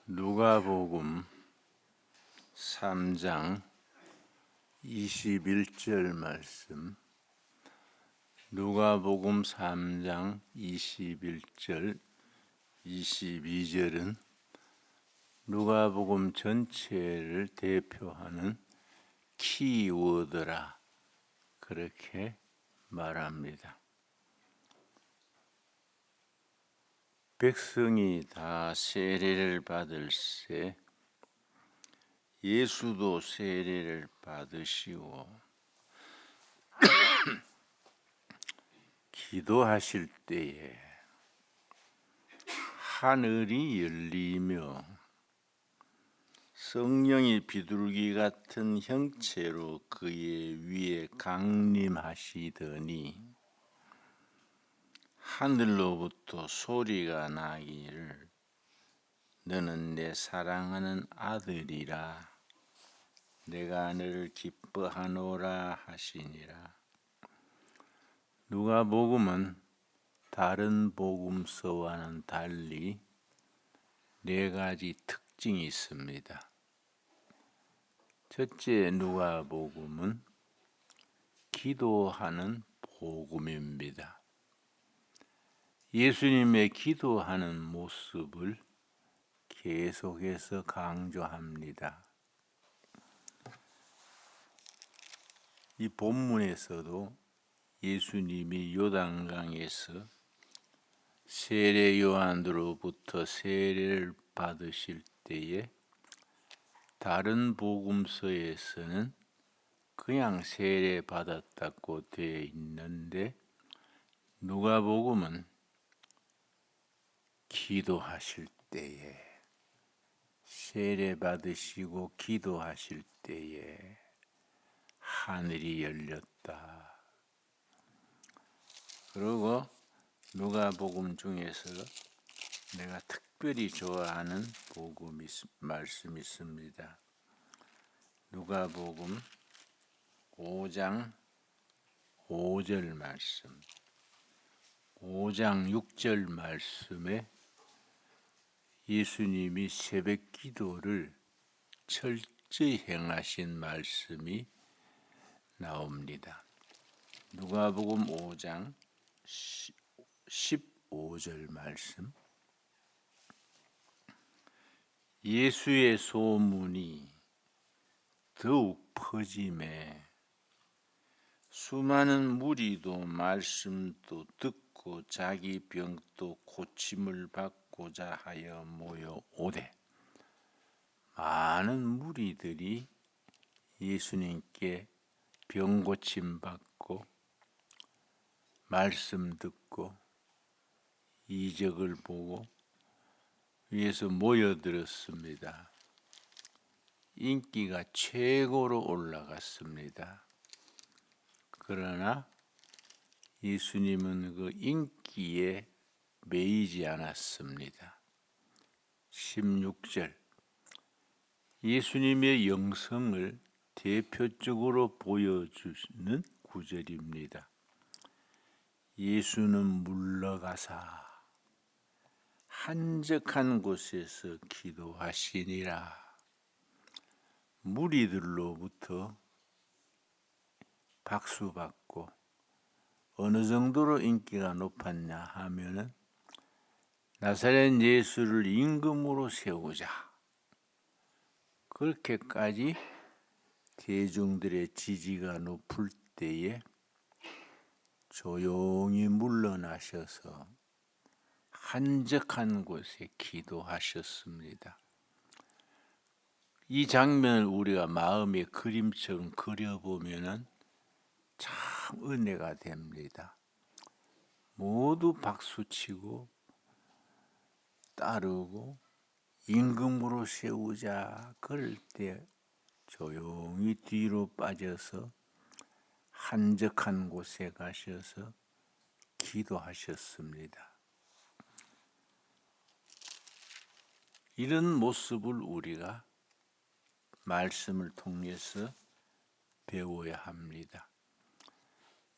누가복음 3장 21절 말씀. 누가복음 3장 21절 22절은 누가복음 전체를 대표하는 키워드라 그렇게 말합니다. 백성이 다 세례를 받을세 예수도 세례를 받으시고 기도하실 때에 하늘이 열리며 성령이 비둘기 같은 형체로 그의 위에 강림하시더니 하늘로부터 소리가 나기를 너는 내 사랑하는 아들이라 내가 너를 기뻐하노라 하시니라. 누가복음은 다른 복음서와는 달리 네 가지 특징이 있습니다. 첫째, 누가복음은 기도하는 복음입니다. 예수님의 기도하는 모습을 계속해서 강조합니다. 이 본문에서도 예수님이 요단강에서 세례 요한으로부터 세례를 받으실 때에 다른 복음서에서는 그냥 세례 받았다고 되어 있는데 누가복음은 기도하실 때에 세례 받으시고 기도하실 때에 하늘이 열렸다. 그리고 누가복음 중에서 내가 특별히 좋아하는 말씀이 있습니다. 누가복음 5장 5절 말씀. 5장 6절 말씀에 예수님이 새벽 기도를 철저히 행하신 말씀이 나옵니다. 누가복음 5장 15절 말씀. 예수의 소문이 더욱 퍼짐에 수많은 무리도 말씀도 듣고 자기 병도 고침을 받고자 하여 모여오되 많은 무리들이 예수님께 병 고침 받고 말씀 듣고 이적을 보고 위에서 모여들었습니다. 인기가 최고로 올라갔습니다. 그러나 예수님은 그 인기에 매이지 않았습니다. 16절 예수님의 영성을 대표적으로 보여주는 구절입니다. 예수는 물러가사 한적한 곳에서 기도하시니라. 무리들로부터 박수받고 어느 정도로 인기가 높았냐 하면은 나사렛 예수를 임금으로 세우자. 그렇게까지 대중들의 지지가 높을 때에 조용히 물러나셔서 한적한 곳에 기도하셨습니다. 이 장면을 우리가 마음의 그림처럼 그려보면은 참 은혜가 됩니다. 모두 박수치고 따르고 임금으로 세우자 그럴 때 조용히 뒤로 빠져서 한적한 곳에 가셔서 기도하셨습니다. 이런 모습을 우리가 말씀을 통해서 배워야 합니다.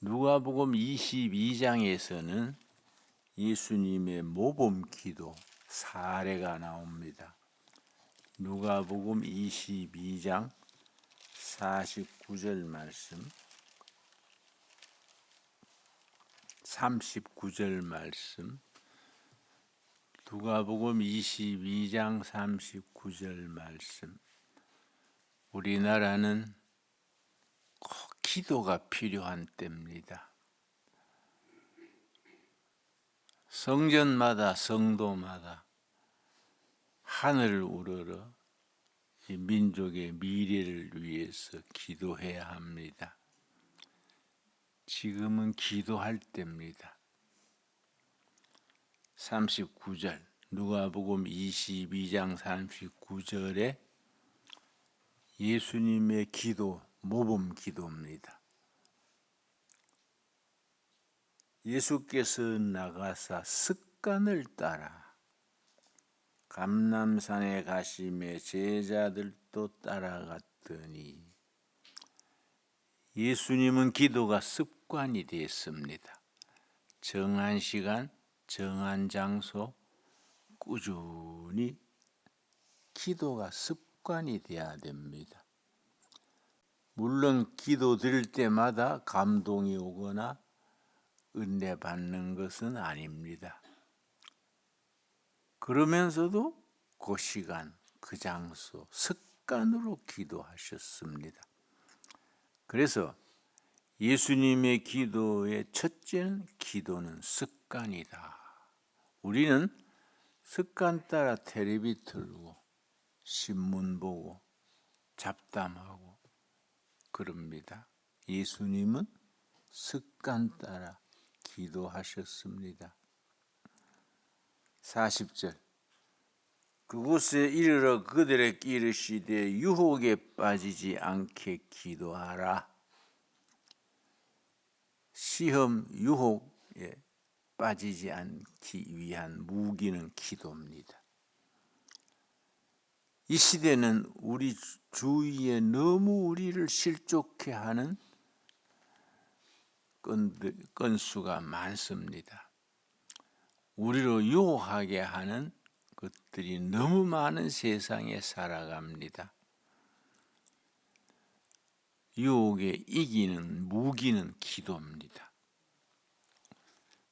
누가복음 22장에서는 예수님의 모범 기도 사례가 나옵니다. 누가복음 22장 49절 말씀, 39절 말씀, 누가복음 22장 39절 말씀. 우리나라는 꼭 기도가 필요한 때입니다. 성전마다 성도마다 하늘을 우러러 이 민족의 미래를 위해서 기도해야 합니다. 지금은 기도할 때입니다. 39절 누가복음 22장 39절에 예수님의 기도, 모범 기도입니다. 예수께서 나가사 습관을 따라 감람산에 가시매 제자들도 따라갔더니 예수님은 기도가 습관이 되었습니다. 정한 시간, 정한 장소, 꾸준히 기도가 습관이 되어야 됩니다. 물론 기도 드릴 때마다 감동이 오거나 은혜 받는 것은 아닙니다. 그러면서도 그 시간, 그 장소, 습관으로 기도하셨습니다. 그래서 예수님의 기도의 첫째는 기도는 습관이다. 우리는 습관 따라 텔레비 틀고 신문 보고 잡담하고 그럽니다. 예수님은 습관 따라 기도하셨습니다. 40절 그곳에 이르러 그들에게 이르시되 유혹에 빠지지 않게 기도하라. 시험, 유혹에 빠지지 않기 위한 무기는 기도입니다. 이 시대는 우리 주위에 너무 우리를 실족해 하는 건수가 많습니다. 우리로 유혹하게 하는 것들이 너무 많은 세상에 살아갑니다. 유혹에 이기는 무기는 기도입니다.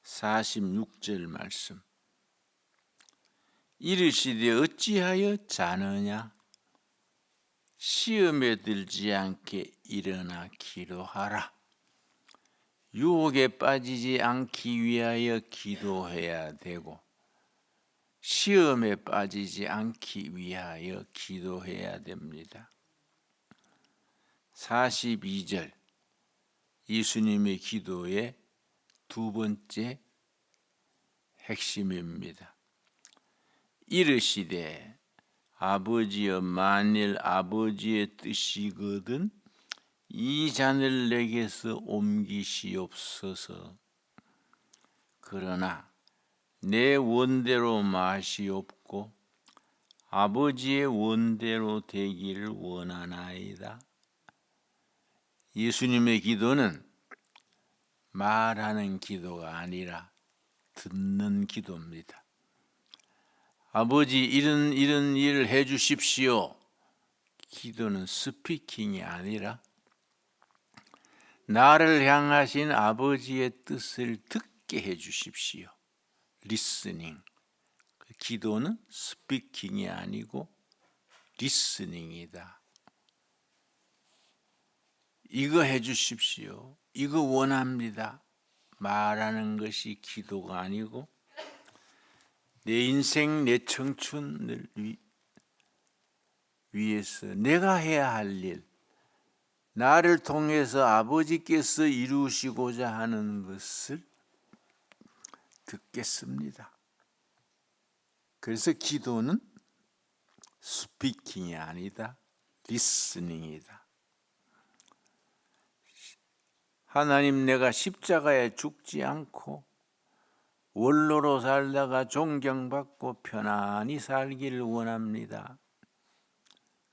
46절 말씀 이르시되 어찌하여 자느냐 시험에 들지 않게 일어나 기도하라. 유혹에 빠지지 않기 위하여 기도해야 되고 시험에 빠지지 않기 위하여 기도해야 됩니다. 42절 예수님의 기도의 두 번째 핵심입니다. 이르시되 아버지여 만일 아버지의 뜻이거든 이 잔을 내게서 옮기시옵소서. 그러나 내 원대로 마시옵고 아버지의 원대로 되기를 원하나이다. 예수님의 기도는 말하는 기도가 아니라 듣는 기도입니다. 아버지 이런 일을 해 주십시오. 기도는 스피킹이 아니라 나를 향하신 아버지의 뜻을 듣게 해 주십시오. 리스닝. 기도는 스피킹이 아니고 리스닝이다. 이거 해 주십시오. 이거 원합니다. 말하는 것이 기도가 아니고 내 인생, 내 청춘을 위해서 내가 해야 할 일, 나를 통해서 아버지께서 이루시고자 하는 것을 듣겠습니다. 그래서 기도는 스피킹이 아니다, 리스닝이다. 하나님, 내가 십자가에 죽지 않고 원로로 살다가 존경받고 편안히 살기를 원합니다.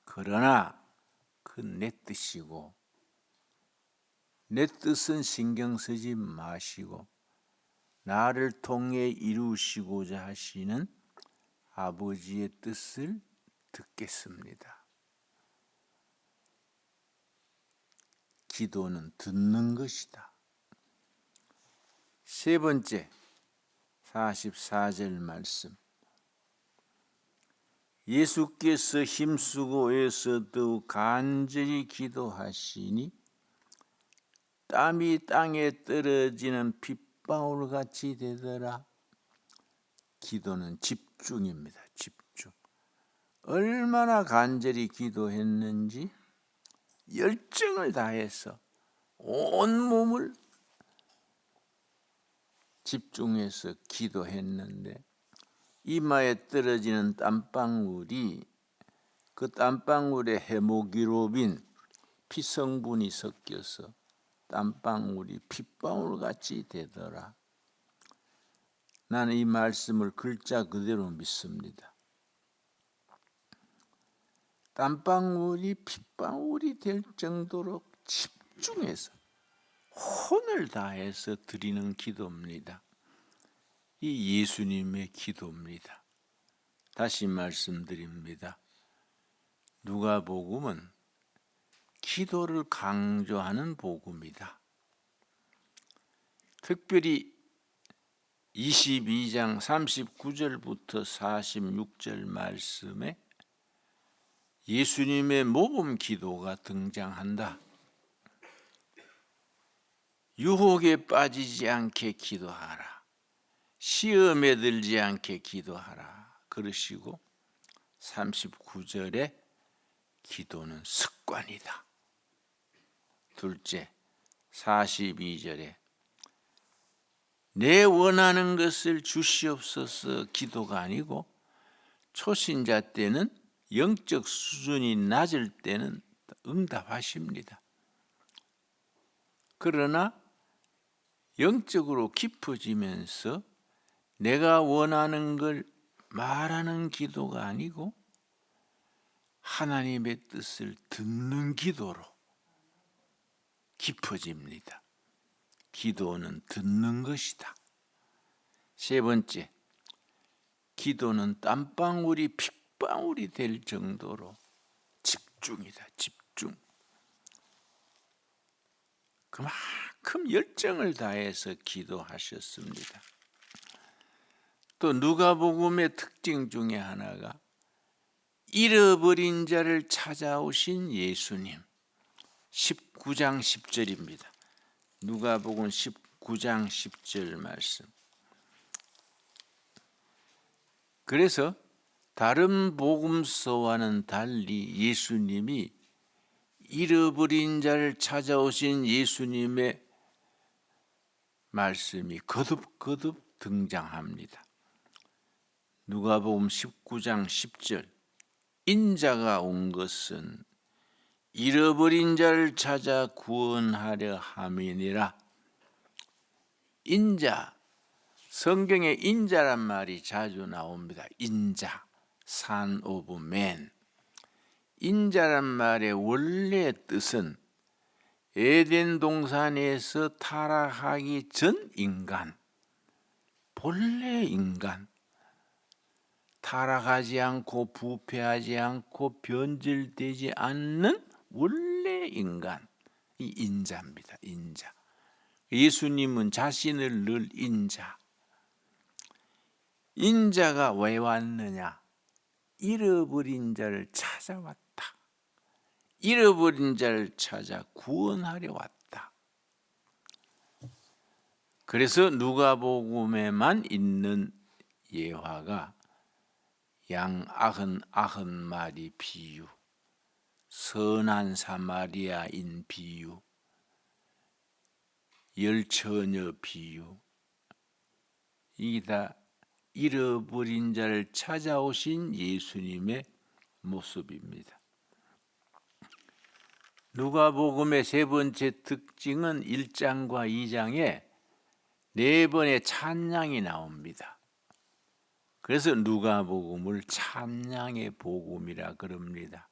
그러나 그 내 뜻이고 내 뜻은 신경 쓰지 마시고 나를 통해 이루시고자 하시는 아버지의 뜻을 듣겠습니다. 기도는 듣는 것이다. 세 번째, 44절 말씀. 예수께서 힘쓰고 애써 더욱 간절히 기도하시니 땀이 땅에 떨어지는 빗방울같이 되더라. 기도는 집중입니다. 집중. 얼마나 간절히 기도했는지 열정을 다해서 온 몸을 집중해서 기도했는데 이마에 떨어지는 땀방울이 그 땀방울에 헤모글로빈 피성분이 섞여서 땀방울이 핏방울같이 되더라. 나는 이 말씀을 글자 그대로 믿습니다. 땀방울이 핏방울이 될 정도로 집중해서 혼을 다해서 드리는 기도입니다. 이 예수님의 기도입니다. 다시 말씀드립니다. 누가복음은 기도를 강조하는 복음이다. 특별히 22장 39절부터 46절 말씀에 예수님의 모범 기도가 등장한다. 유혹에 빠지지 않게 기도하라. 시험에 들지 않게 기도하라. 그러시고 39절에 기도는 습관이다. 둘째, 42절에 내 원하는 것을 주시옵소서 기도가 아니고 초신자 때는 영적 수준이 낮을 때는 응답하십니다. 그러나 영적으로 깊어지면서 내가 원하는 걸 말하는 기도가 아니고 하나님의 뜻을 듣는 기도로 깊어집니다. 기도는 듣는 것이다. 세 번째, 기도는 땀방울이 핏방울이 될 정도로 집중이다. 집중. 그만큼 열정을 다해서 기도하셨습니다. 또 누가복음의 특징 중에 하나가 잃어버린 자를 찾아오신 예수님. 19장 10절입니다. 누가복음 19장 10절 말씀. 그래서 다른 복음서와는 달리 예수님이 잃어버린 자를 찾아오신 예수님의 말씀이 거듭거듭 등장합니다. 누가복음 19장 10절. 인자가 온 것은 잃어버린 자를 찾아 구원하려 함이니라. 인자, 성경에 인자란 말이 자주 나옵니다. 인자, Son of Man. 인자란 말의 원래 뜻은 에덴 동산에서 타락하기 전 인간, 본래 인간, 타락하지 않고 부패하지 않고 변질되지 않는 원래 인간, 이 인자입니다. 인자. 예수님은 자신을 늘 인자. 인자가 왜 왔느냐? 잃어버린 자를 찾아왔다. 잃어버린 자를 찾아 구원하려 왔다. 그래서 누가복음에만 있는 예화가 양 99마리 비유, 선한 사마리아인 비유, 열처녀 비유, 이게 다 잃어버린 자를 찾아오신 예수님의 모습입니다. 누가복음의 세 번째 특징은 1장과 2장에 4번의 찬양이 나옵니다. 그래서 누가복음을 찬양의 복음이라 그럽니다.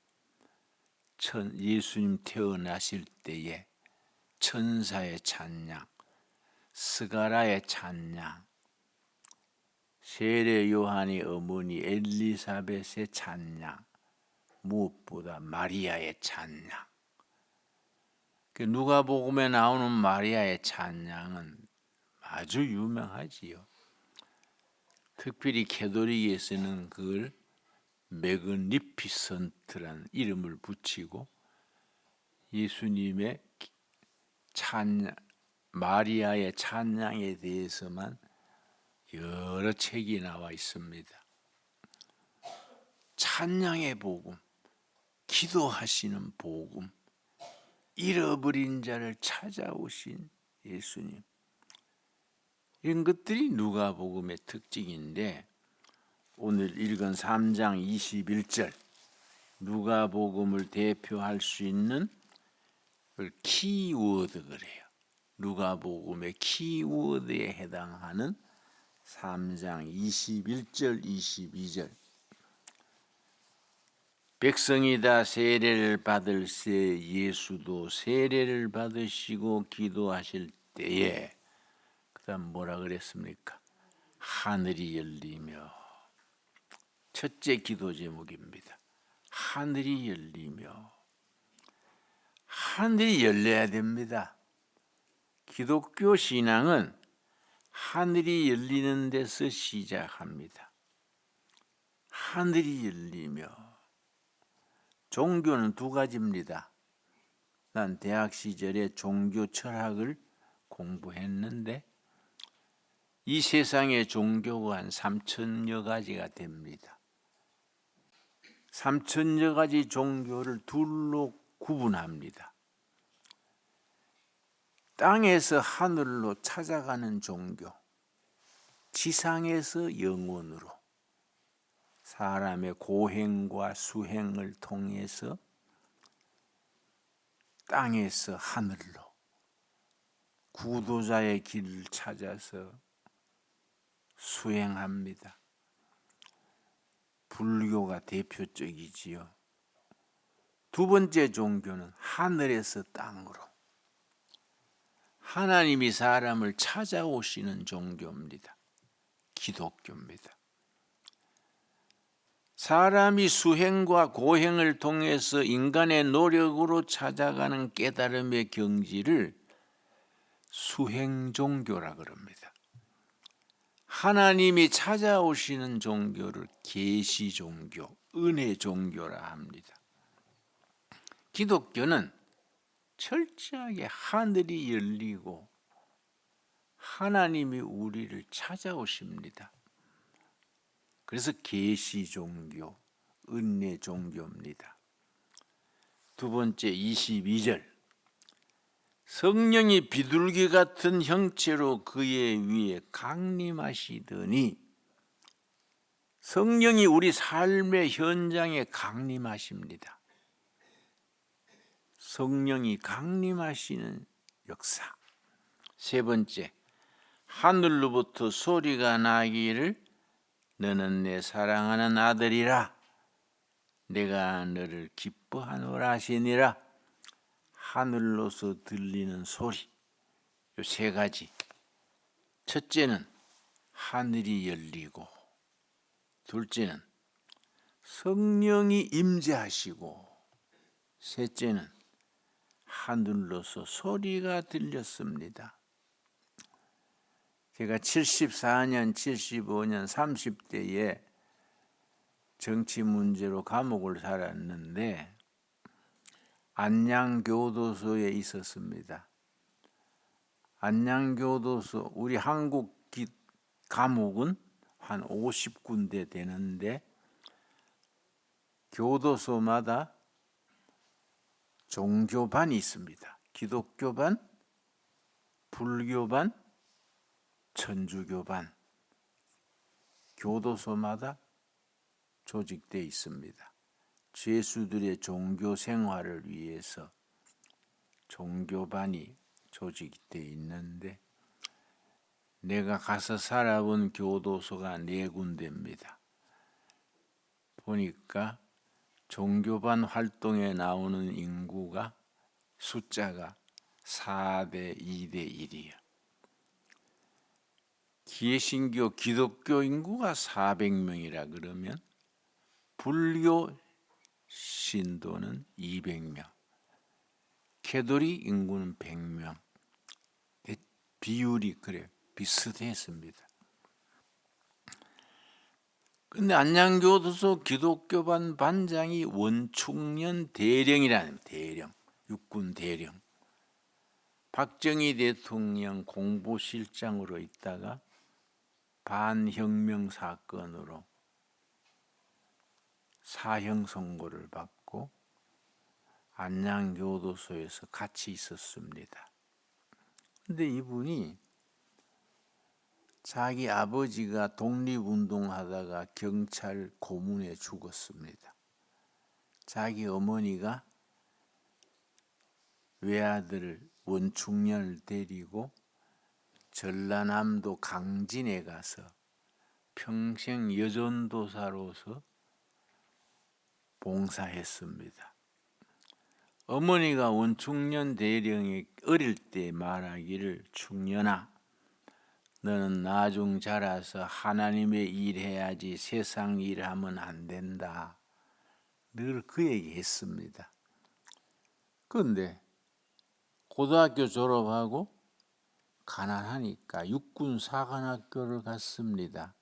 예수님 태어나실 때에 천사의 찬양, 스가랴의 찬양, 세례 요한의 어머니 엘리사벳의 찬양, 무엇보다 마리아의 찬양. 누가복음에 나오는 마리아의 찬양은 아주 유명하지요. 특별히 캐톨릭에서는 그걸 매그니피선트라는 이름을 붙이고 예수님의 찬양, 마리아의 찬양에 대해서만 여러 책이 나와 있습니다. 찬양의 복음, 기도하시는 복음, 잃어버린 자를 찾아오신 예수님, 이런 것들이 누가복음의 특징인데, 오늘 읽은 3장 21절 누가복음을 대표할 수 있는 키워드 그래요. 누가복음의 키워드에 해당하는 3장 21절 22절. 백성이 다 세례를 받을새 예수도 세례를 받으시고 기도하실 때에, 그 다음 뭐라 그랬습니까? 하늘이 열리며. 첫째 기도 제목입니다. 하늘이 열리며. 하늘이 열려야 됩니다. 기독교 신앙은 하늘이 열리는 데서 시작합니다. 하늘이 열리며. 종교는 두 가지입니다. 난 대학 시절에 종교 철학을 공부했는데 이 세상의 종교가 한 3,000여 가지가 됩니다. 3,000여 가지 종교를 둘로 구분합니다. 땅에서 하늘로 찾아가는 종교, 지상에서 영원으로, 사람의 고행과 수행을 통해서 땅에서 하늘로 구도자의 길을 찾아서 수행합니다. 불교가 대표적이지요. 두 번째 종교는 하늘에서 땅으로, 하나님이 사람을 찾아오시는 종교입니다. 기독교입니다. 사람이 수행과 고행을 통해서 인간의 노력으로 찾아가는 깨달음의 경지를 수행종교라 그럽니다. 하나님이 찾아오시는 종교를 계시종교, 은혜종교라 합니다. 기독교는 철저하게 하늘이 열리고 하나님이 우리를 찾아오십니다. 그래서 계시종교, 은혜종교입니다. 두 번째 22절. 성령이 비둘기 같은 형체로 그의 위에 강림하시더니, 성령이 우리 삶의 현장에 강림하십니다. 성령이 강림하시는 역사. 세 번째, 하늘로부터 소리가 나기를 너는 내 사랑하는 아들이라 내가 너를 기뻐하노라 하시니라. 하늘로서 들리는 소리, 이 세 가지. 첫째는 하늘이 열리고, 둘째는 성령이 임재하시고, 셋째는 하늘로서 소리가 들렸습니다. 제가 74년, 75년, 30대에 정치 문제로 감옥을 살았는데 안양교도소에 있었습니다. 안양교도소, 우리 한국 감옥은 한 50군데 되는데 교도소마다 종교반이 있습니다. 기독교반, 불교반, 천주교반, 교도소마다 조직되어 있습니다. 죄수들의 종교 생활을 위해서 종교반이 조직되어 있는데, 내가 가서 살아본 교도소가 4군데입니다. 보니까 종교반 활동에 나오는 인구가 숫자가 4대 2대 1이에요. 개신교, 기독교 인구가 400명이라 그러면 불교 신도는 200명, 캐톨릭 인구는 100명. 비율이 그래 비슷했습니다. 근데 안양교도소 기독교반 반장이 원충년 대령이라는 대령, 육군 대령. 박정희 대통령 공보실장으로 있다가 반혁명 사건으로 사형 선고를 받고 안양교도소에서 같이 있었습니다. 근데 이분이 자기 아버지가 독립운동하다가 경찰 고문에 죽었습니다. 자기 어머니가 외아들 원충년을 데리고 전라남도 강진에 가서 평생 여전도사로서 봉사했습니다. 어머니가 원충년 대령에 어릴 때 말하기를, 충년아, 너는 나중 자라서 하나님의 일해야지 세상 일하면 안 된다. 늘 그 얘기 했습니다. 그런데 고등학교 졸업하고 가난하니까 육군 사관학교를 갔습니다.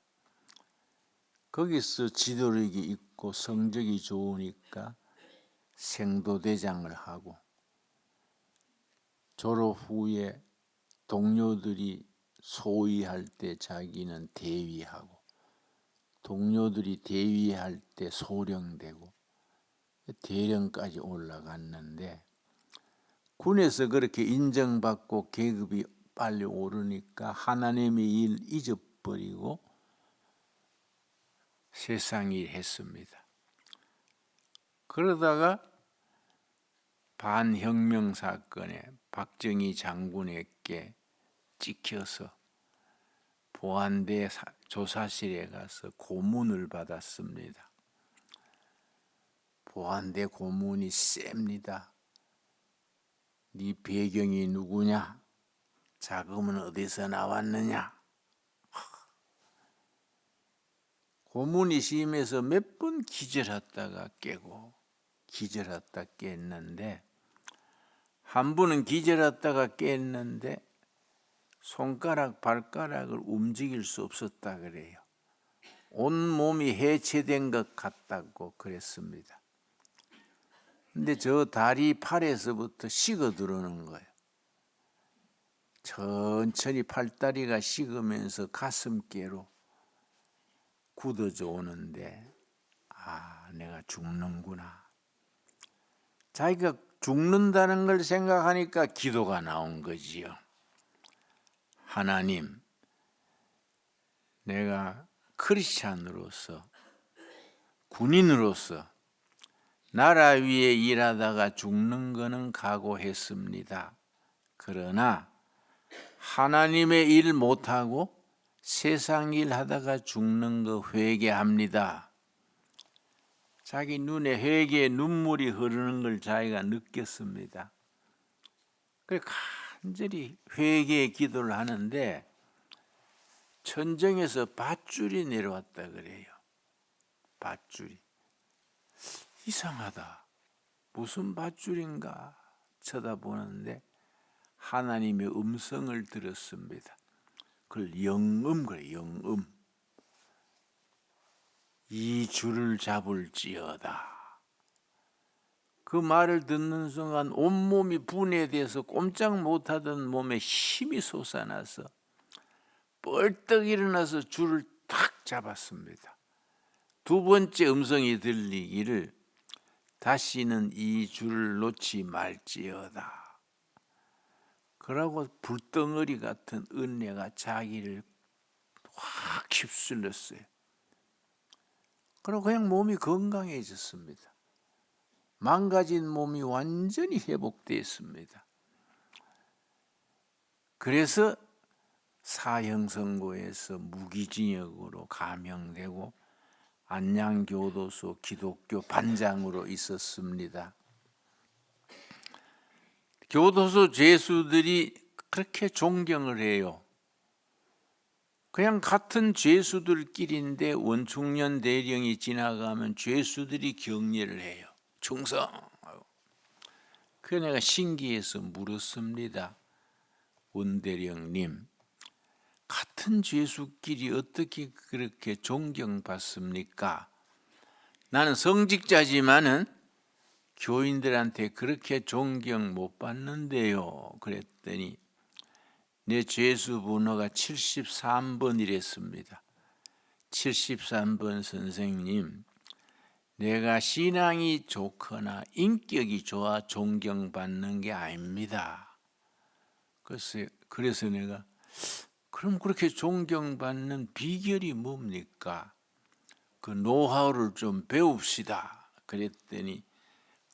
거기서 지도력이 있고 성적이 좋으니까 생도대장을 하고, 졸업 후에 동료들이 소위할 때 자기는 대위하고, 동료들이 대위할 때 소령되고 대령까지 올라갔는데, 군에서 그렇게 인정받고 계급이 빨리 오르니까 하나님의 일 잊어버리고 세상 일 했습니다. 그러다가 반혁명 사건에 박정희 장군에게 찍혀서 보안대 조사실에 가서 고문을 받았습니다. 보안대 고문이 셉니다. 네 배경이 누구냐? 자금은 어디서 나왔느냐? 고문이 심해서 몇 번 기절했다가 깨고 기절했다 깼는데, 한 번은 기절했다가 깼는데 손가락 발가락을 움직일 수 없었다 그래요. 온 몸이 해체된 것 같다고 그랬습니다. 근데 저 다리 팔에서부터 식어 들어오는 거예요. 천천히 팔다리가 식으면서 가슴께로 굳어져 오는데, 아, 내가 죽는구나. 자기가 죽는다는 걸 생각하니까 기도가 나온 거지요. 하나님, 내가 크리스찬으로서, 군인으로서 나라 위에 일하다가 죽는 거는 각오했습니다. 그러나 하나님의 일 못하고 세상 일 하다가 죽는 거 회개합니다. 자기 눈에 회개의 눈물이 흐르는 걸 자기가 느꼈습니다. 그래서 간절히 회개의 기도를 하는데 천정에서 밧줄이 내려왔다 그래요. 밧줄이. 이상하다. 무슨 밧줄인가 쳐다보는데 하나님의 음성을 들었습니다. 그걸 영음 그래요. 영음. 이 줄을 잡을지어다. 그 말을 듣는 순간 온몸이 분해돼서 꼼짝 못하던 몸에 힘이 솟아나서 벌떡 일어나서 줄을 탁 잡았습니다. 두 번째 음성이 들리기를, 다시는 이 줄을 놓지 말지어다. 그러고 불덩어리 같은 은혜가 자기를 확 휩쓸렸어요. 그리고 그냥 몸이 건강해졌습니다. 망가진 몸이 완전히 회복됐습니다. 그래서 사형 선고에서 무기징역으로 감형되고 안양교도소 기독교 반장으로 있었습니다. 교도소 죄수들이 그렇게 존경을 해요. 그냥 같은 죄수들끼리인데 원충년 대령이 지나가면 죄수들이 격려를 해요. 충성. 그래서 내가 신기해서 물었습니다. 원대령님, 같은 죄수끼리 어떻게 그렇게 존경받습니까? 나는 성직자지만은 교인들한테 그렇게 존경 못 받는데요. 그랬더니 내 죄수 번호가 73번이랬습니다. 73번 선생님, 내가 신앙이 좋거나 인격이 좋아 존경받는 게 아닙니다. 그래서 내가 그럼 그렇게 존경받는 비결이 뭡니까? 그 노하우를 좀 배웁시다. 그랬더니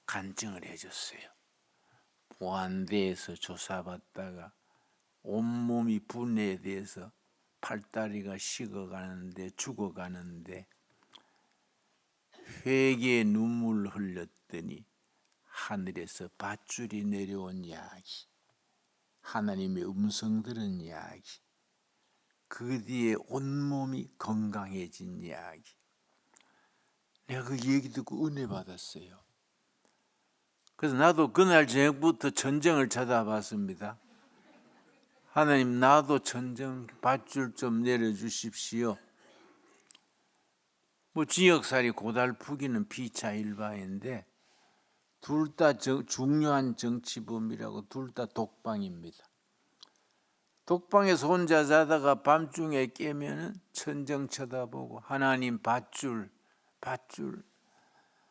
간증을 해줬어요. 보안대에서 조사받다가 온몸이 분해돼서 팔다리가 식어가는데 죽어가는데 회개의 눈물 흘렸더니 하늘에서 밧줄이 내려온 이야기, 하나님의 음성 들은 이야기, 그 뒤에 온몸이 건강해진 이야기. 내가 그 얘기 듣고 은혜 받았어요. 그래서 나도 그날 저녁부터 전쟁을 찾아봤습니다. 하나님, 나도 전쟁 밧줄 좀 내려주십시오. 뭐 지역살이 고달프기는 피차일바인데 둘 다 중요한 정치범이라고 둘 다 독방입니다. 독방에서 혼자 자다가 밤중에 깨면은 천정 쳐다보고 하나님 밧줄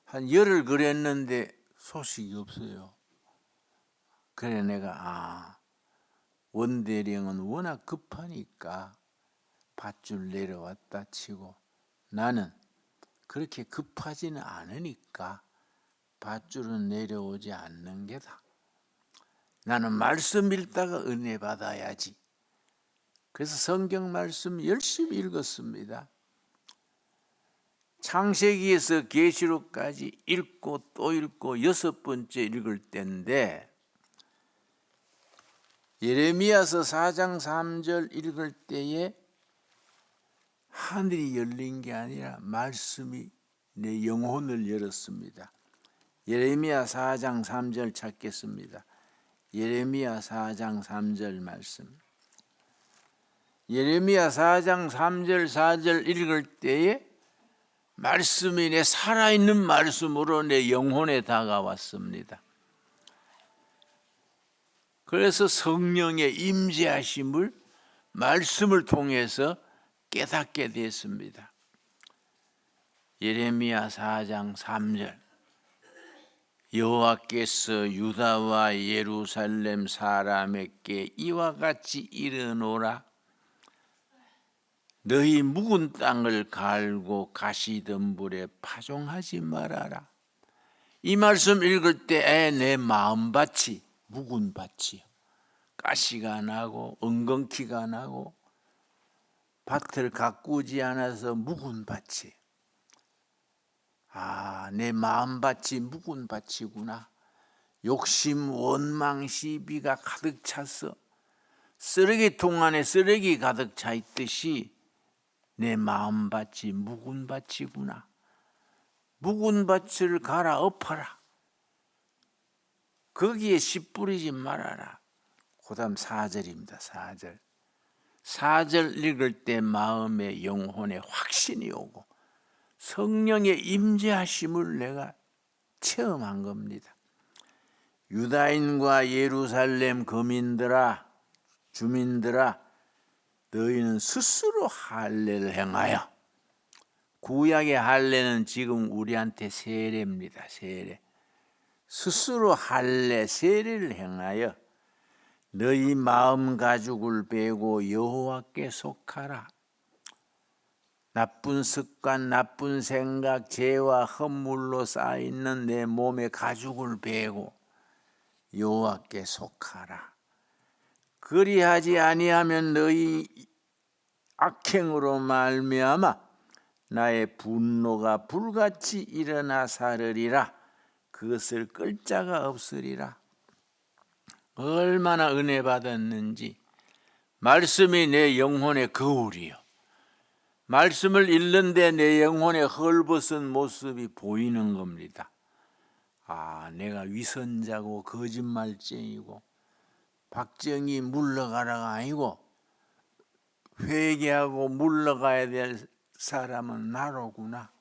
한 열흘 그랬는데 소식이 없어요. 그래 내가 원대령은 워낙 급하니까 밧줄 내려왔다 치고 나는 그렇게 급하지는 않으니까 밧줄은 내려오지 않는 게다. 나는 말씀 읽다가 은혜 받아야지. 그래서 성경 말씀 열심히 읽었습니다. 창세기에서 계시록까지 읽고 또 읽고 6번째 읽을 때인데 예레미야서 4장 3절 읽을 때에 하늘이 열린 게 아니라 말씀이 내 영혼을 열었습니다. 예레미야 4장 3절 찾겠습니다. 예레미야 4장 3절 말씀. 예레미야 4장 3절 4절 읽을 때에 말씀이 내 살아있는 말씀으로 내 영혼에 다가왔습니다. 그래서 성령의 임재하심을 말씀을 통해서 깨닫게 됐습니다. 예레미야 4장 3절. 여호와께서 유다와 예루살렘 사람에게 이와 같이 이르노라. 너희 묵은 땅을 갈고 가시덤불에 파종하지 말아라. 이 말씀 읽을 때 내 마음밭이 묵은 밭이요, 가시가 나고 엉겅퀴가 나고 밭을 가꾸지 않아서 묵은 밭이. 내 마음밭이 묵은 밭이구나. 욕심, 원망, 시비가 가득 차서 쓰레기통 안에 쓰레기 가득 차 있듯이 내 마음밭이 묵은 밭이구나. 묵은 밭을 갈아 엎어라. 거기에 씨 뿌리지 말아라. 그 다음 4절입니다. 4절. 4절 읽을 때 마음에 영혼에 확신이 오고 성령의 임재하심을 내가 체험한 겁니다. 유다인과 예루살렘 거민들아, 주민들아, 너희는 스스로 할례를 행하여. 구약의 할례는 지금 우리한테 세례입니다. 세례. 스스로 할례, 세례를 행하여 너희 마음 가죽을 베고 여호와께 속하라. 나쁜 습관, 나쁜 생각, 죄와 헛물로 쌓여있는 내 몸의 가죽을 베고 여호와께 속하라. 그리하지 아니하면 너희 악행으로 말미암아 나의 분노가 불같이 일어나 사르리라. 그것을 끌 자가 없으리라. 얼마나 은혜 받았는지. 말씀이 내 영혼의 거울이요, 말씀을 읽는데 내 영혼의 헐벗은 모습이 보이는 겁니다. 내가 위선자고 거짓말쟁이고 박정희 물러가라가 아니고 회개하고 물러가야 될 사람은 나로구나.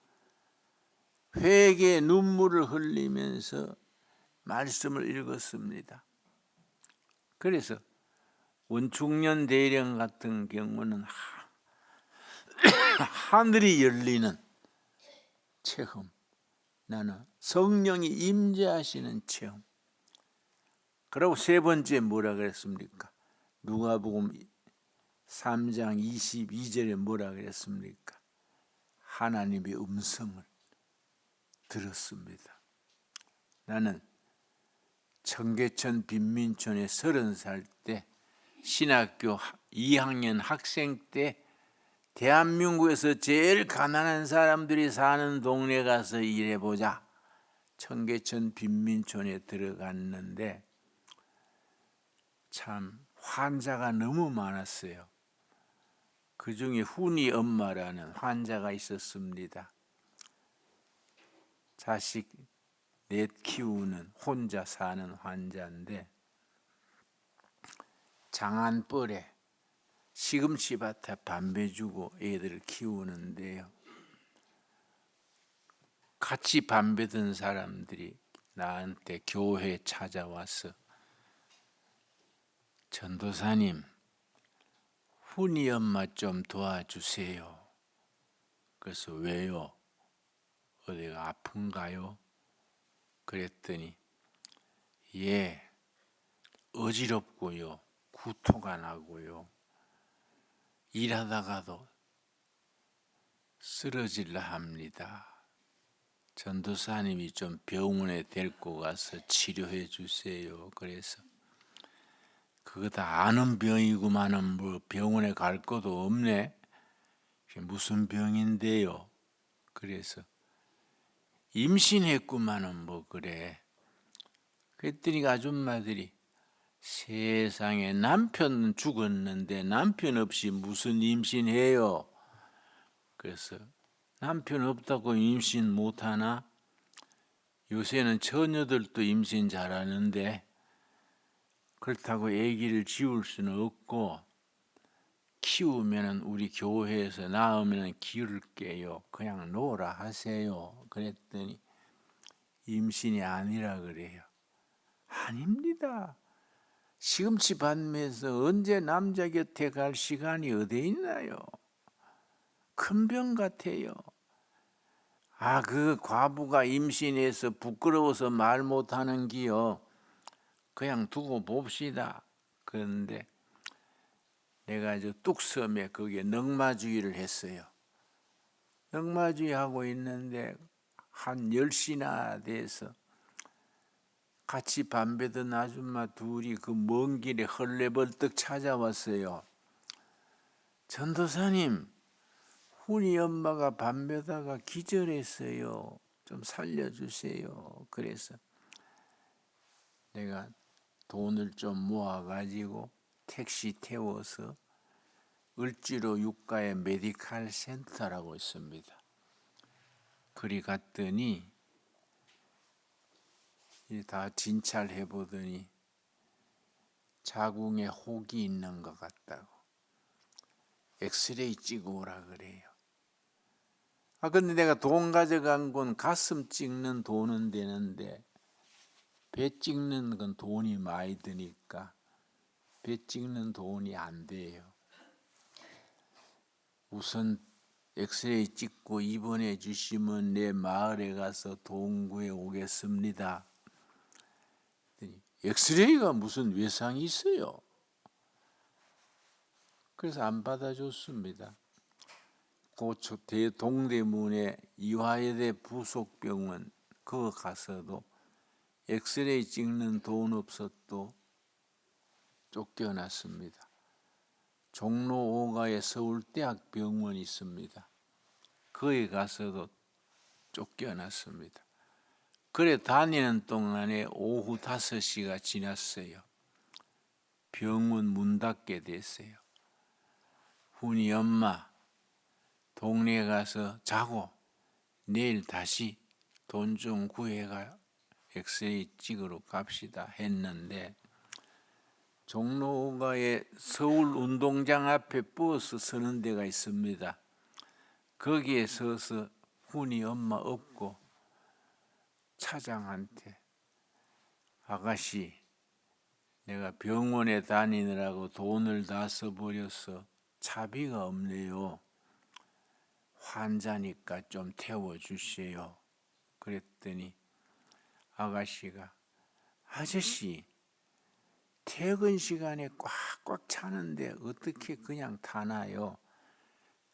회개의 눈물을 흘리면서 말씀을 읽었습니다. 그래서 원충년 대령 같은 경우는 하늘이 열리는 체험, 나는 성령이 임재하시는 체험. 그리고 세 번째 뭐라 그랬습니까? 누가복음 3장 22절에 뭐라 그랬습니까? 하나님의 음성을 들었습니다. 나는 청계천 빈민촌에 30살 때 신학교 2학년 학생 때 대한민국에서 제일 가난한 사람들이 사는 동네 가서 일해보자. 청계천 빈민촌에 들어갔는데 참 환자가 너무 많았어요. 그 중에 훈이 엄마라는 환자가 있었습니다. 자식 넷 키우는 혼자 사는 환자인데 장안벌에 시금치밭에 담배 주고 애들을 키우는데요. 같이 담배 든 사람들이 나한테 교회에 찾아와서 전도사님, 훈이 엄마 좀 도와주세요. 그래서 왜요? 어디가 아픈가요? 그랬더니 예, 어지럽고요, 구토가 나고요, 일하다가도 쓰러질라 합니다. 전도사님이 좀 병원에 데리고 가서 치료해 주세요. 그래서 그거 다 아는 병이구만은 뭐 병원에 갈 것도 없네. 무슨 병인데요? 그래서 임신했구만은 뭐 그래. 그랬더니 아줌마들이 세상에 남편 죽었는데 남편 없이 무슨 임신해요? 그래서 남편 없다고 임신 못하나? 요새는 처녀들도 임신 잘하는데 그렇다고 아기를 지울 수는 없고 키우면 우리 교회에서 낳으면 기울게요. 그냥 놓으라 하세요. 그랬더니 임신이 아니라 그래요. 아닙니다. 시금치 밭면서 언제 남자 곁에 갈 시간이 어디 있나요? 큰 병 같아요. 그 과부가 임신해서 부끄러워서 말 못하는 기요. 그냥 두고 봅시다. 그런데 내가 뚝섬에 거기에 넝마주의를 했어요. 넝마주의 하고 있는데 한 10시나 돼서 같이 밤배던 아줌마 둘이 그 먼 길에 헐레벌떡 찾아왔어요. 전도사님, 훈이 엄마가 밤배다가 기절했어요. 좀 살려주세요. 그래서 내가 돈을 좀 모아가지고 택시 태워서 을지로 육가의 메디칼 센터라고 있습니다. 그리 갔더니 다 진찰해 보더니 자궁에 혹이 있는 것 같다고 엑스레이 찍어 오라 그래요. 근데 내가 돈 가져간 건 가슴 찍는 돈은 되는데 배 찍는 건 돈이 많이 드니까 배 찍는 돈이 안 돼요. 우선 엑스레이 찍고 입원해 주시면 내 마을에 가서 돈 구해 오겠습니다. 엑스레이가 무슨 외상이 있어요? 그래서 안 받아줬습니다. 그 동대문에 이화여대 부속병원 그거 가서도 엑스레이 찍는 돈 없어도 쫓겨났습니다. 종로 5가에 서울대학병원이 있습니다. 거기 가서도 쫓겨났습니다. 그래 다니는 동안에 오후 5시가 지났어요. 병원 문 닫게 됐어요. 훈이 엄마 동네에 가서 자고 내일 다시 돈 좀 구해가 엑스레이 찍으러 갑시다 했는데 종로가에 서울 운동장 앞에 버스 서는 데가 있습니다. 거기에 서서 훈이 엄마 업고 차장한테 아가씨 내가 병원에 다니느라고 돈을 다 써버려서 차비가 없네요. 환자니까 좀 태워주세요. 그랬더니 아가씨가 아저씨 퇴근 시간에 꽉꽉 차는데 어떻게 그냥 타나요?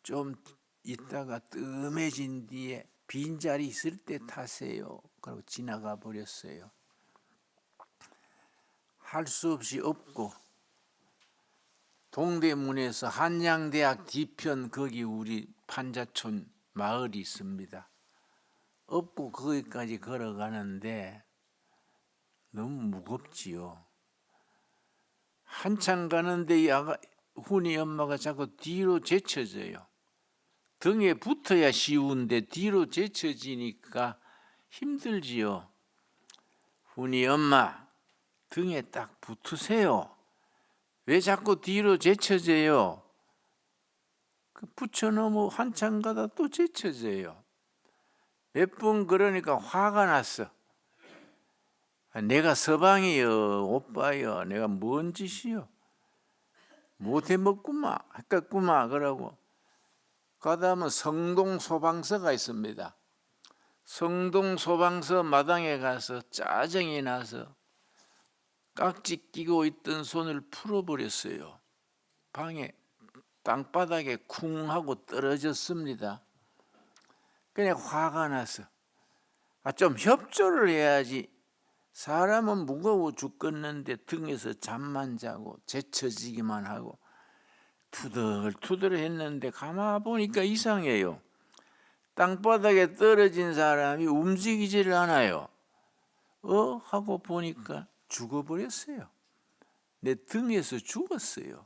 좀 있다가 뜸해진 뒤에 빈자리 있을 때 타세요. 그러고 지나가 버렸어요. 할 수 없이 없고 동대문에서 한양대학 뒤편 거기 우리 판자촌 마을이 있습니다. 업고 거기까지 걸어가는데 너무 무겁지요. 한참 가는데 이 훈이 엄마가 자꾸 뒤로 제쳐져요. 등에 붙어야 쉬운데 뒤로 제쳐지니까 힘들지요. 훈이 엄마 등에 딱 붙으세요. 왜 자꾸 뒤로 제쳐져요? 붙여놓으면 한참 가다 또 제쳐져요. 몇 번 그러니까 화가 났어. 내가 서방이요 오빠요 내가 뭔 짓이요? 못해먹구마 했겠구마 그러고 가다 하면 성동소방서가 있습니다. 성동소방서 마당에 가서 짜증이 나서 깍지 끼고 있던 손을 풀어버렸어요. 방에 땅바닥에 쿵 하고 떨어졌습니다. 그냥 화가 나서 좀 협조를 해야지. 사람은 무거워 죽겠는데 등에서 잠만 자고 제쳐지기만 하고 투덜투덜 했는데 가만 보니까 이상해요. 땅바닥에 떨어진 사람이 움직이지를 않아요. 하고 보니까 죽어버렸어요. 내 등에서 죽었어요.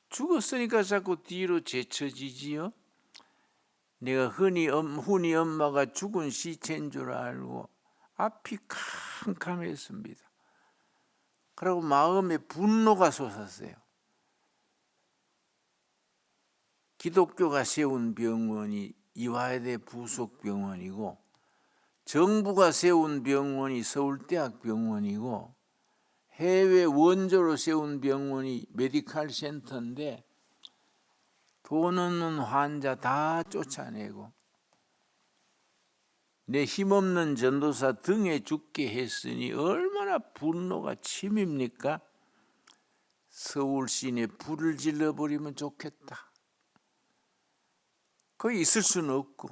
죽었으니까 자꾸 뒤로 제쳐지지요. 내가 훈이 엄마가 죽은 시체인 줄 알고 앞이 캄캄했습니다. 그리고 마음에 분노가 솟았어요. 기독교가 세운 병원이 이화여대 부속병원이고 정부가 세운 병원이 서울대학병원이고 해외 원조로 세운 병원이 메디칼 센터인데 돈 없는 환자 다 쫓아내고 내 힘없는 전도사 등에 죽게 했으니 얼마나 분노가 침입니까? 서울 시내 불을 질러버리면 좋겠다. 거기 있을 수는 없고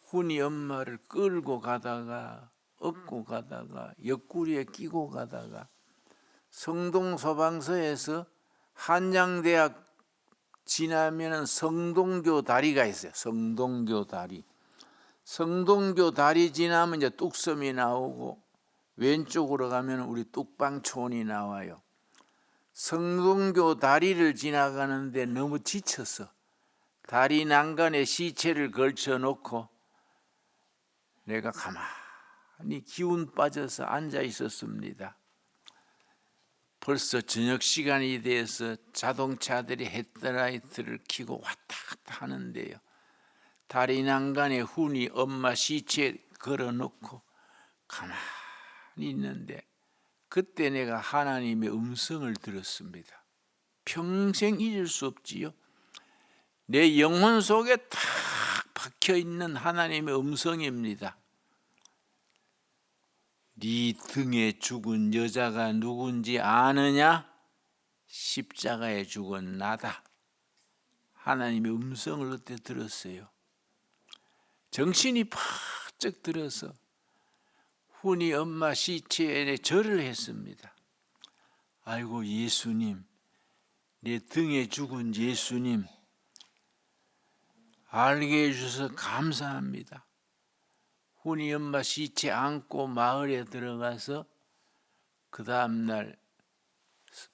훈이 엄마를 끌고 가다가 업고 가다가 옆구리에 끼고 가다가 성동소방서에서 한양대학 지나면 성동교 다리가 있어요. 성동교 다리. 성동교 다리 지나면 이제 뚝섬이 나오고 왼쪽으로 가면 우리 뚝방촌이 나와요. 성동교 다리를 지나가는데 너무 지쳐서 다리 난간에 시체를 걸쳐놓고 내가 가만히 기운 빠져서 앉아 있었습니다. 벌써 저녁 시간이 돼서 자동차들이 헤드라이트를 켜고 왔다 갔다 하는데요. 다리 난간에 훈이 엄마 시체 걸어놓고 가만히 있는데 그때 내가 하나님의 음성을 들었습니다. 평생 잊을 수 없지요. 내 영혼 속에 탁 박혀있는 하나님의 음성입니다. 네 등에 죽은 여자가 누군지 아느냐? 십자가에 죽은 나다. 하나님의 음성을 그때 들었어요. 정신이 바짝 들어서 훈이 엄마 시체에 절을 했습니다. 아이고 예수님, 내 등에 죽은 예수님 알게 해주셔서 감사합니다. 훈이 엄마 시체 안고 마을에 들어가서 그 다음날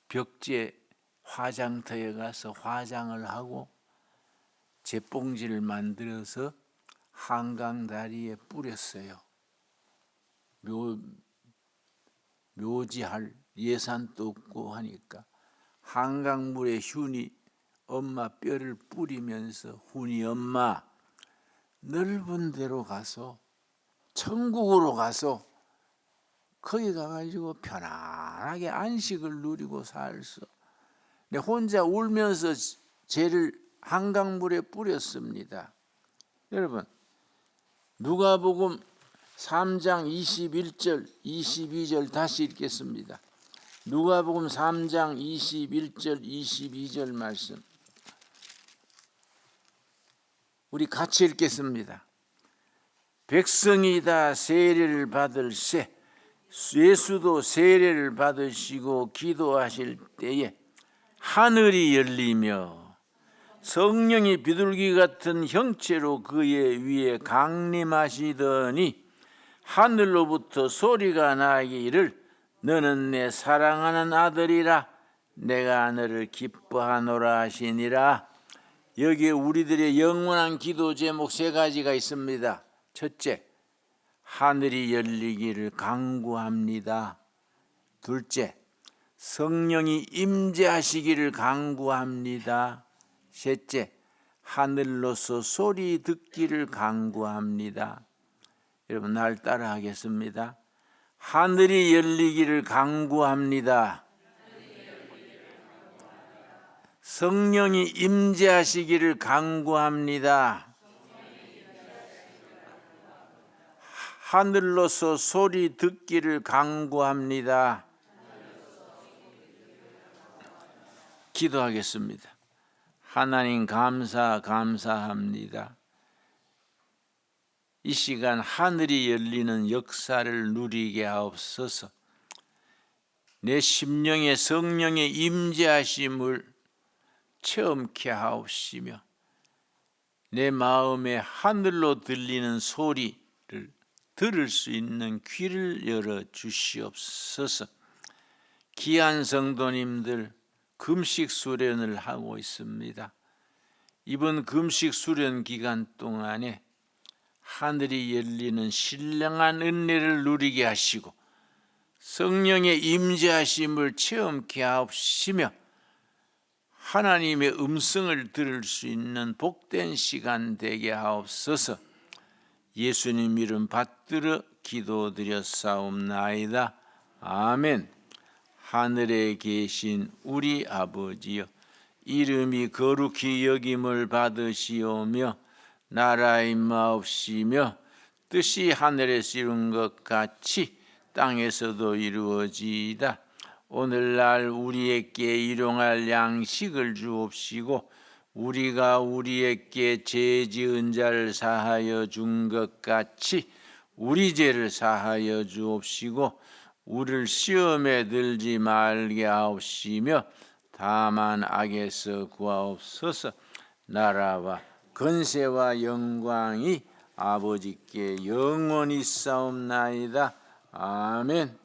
벽제 화장터에 가서 화장을 하고 제뽕지를 만들어서 한강 다리에 뿌렸어요. 묘지할 예산도 없고 하니까 한강물에 훈이 엄마 뼈를 뿌리면서 훈이 엄마 넓은 데로 가서 천국으로 가서 거기 가가지고 편안하게 안식을 누리고 살소. 내 혼자 울면서 죄를 한강물에 뿌렸습니다. 여러분 누가복음 3장 21절 22절 다시 읽겠습니다. 누가복음 3장 21절 22절 말씀 우리 같이 읽겠습니다. 백성이 다 세례를 받을세 예수도 세례를 받으시고 기도하실 때에 하늘이 열리며 성령이 비둘기 같은 형체로 그의 위에 강림하시더니 하늘로부터 소리가 나기를 너는 내 사랑하는 아들이라 내가 너를 기뻐하노라 하시니라. 여기에 우리들의 영원한 기도 제목 3가지가 있습니다. 첫째, 하늘이 열리기를 간구합니다. 둘째, 성령이 임재하시기를 간구합니다. 셋째, 하늘로서 소리 듣기를 간구합니다. 여러분 날 따라 하겠습니다. 하늘이 열리기를 간구합니다. 성령이 임재하시기를 간구합니다. 하늘로서 소리 듣기를 간구합니다. 기도하겠습니다. 하나님 감사합니다. 이 시간 하늘이 열리는 역사를 누리게 하옵소서. 내 심령에 성령의 임재하심을 체험케 하옵시며 내 마음에 하늘로 들리는 소리를 들을 수 있는 귀를 열어 주시옵소서. 귀한 성도님들 금식 수련을 하고 있습니다. 이번 금식 수련 기간 동안에 하늘이 열리는 신령한 은혜를 누리게 하시고 성령의 임재하심을 체험케 하옵시며 하나님의 음성을 들을 수 있는 복된 시간 되게 하옵소서. 예수님 이름 받들어 기도드렸사옵나이다. 아멘. 하늘에 계신 우리 아버지여, 이름이 거룩히 여김을 받으시오며 나라 임하옵시며 뜻이 하늘에서 이룬 것 같이 땅에서도 이루어지이다. 오늘날 우리에게 일용할 양식을 주옵시고 우리가 우리에게 죄 지은 자를 사하여 준 것 같이 우리 죄를 사하여 주옵시고 우리를 시험에 들지 말게 하옵시며 다만 악에서 구하옵소서. 나라와 권세와 영광이 아버지께 영원히 싸움나이다. 아멘.